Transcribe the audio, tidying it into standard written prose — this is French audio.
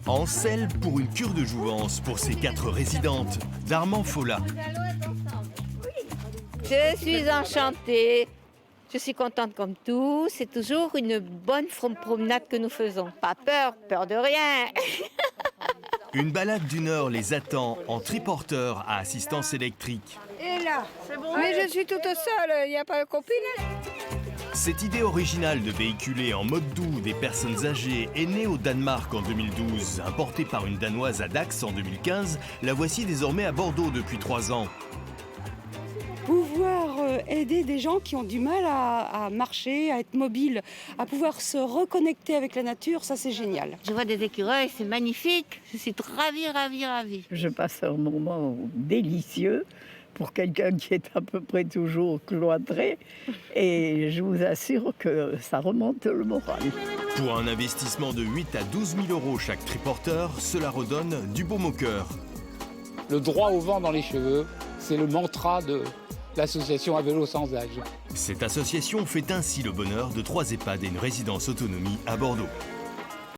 En selle pour une cure de jouvence pour ces 4 résidentes d'Armand Follat. Je suis enchantée. Je suis contente comme tout. C'est toujours une bonne promenade que nous faisons. Pas peur, peur de rien. Une balade d'1 heure les attend en triporteur à assistance électrique. Et là, c'est bon. Mais je suis toute seule, il n'y a pas de copine. Cette idée originale de véhiculer en mode doux des personnes âgées est née au Danemark en 2012. Importée par une Danoise à Dax en 2015, la voici désormais à Bordeaux depuis 3 ans. Pouvoir aider des gens qui ont du mal à marcher, à être mobiles, à pouvoir se reconnecter avec la nature, ça c'est génial. Je vois des écureuils, c'est magnifique. Je suis ravie. Je passe un moment délicieux pour quelqu'un qui est à peu près toujours cloîtré et je vous assure que ça remonte le moral. Pour un investissement de 8 à 12 000 euros chaque triporteur, cela redonne du baume au cœur. Le droit au vent dans les cheveux, c'est le mantra de l'association à vélo sans âge. Cette association fait ainsi le bonheur de 3 EHPAD et une résidence autonomie à Bordeaux.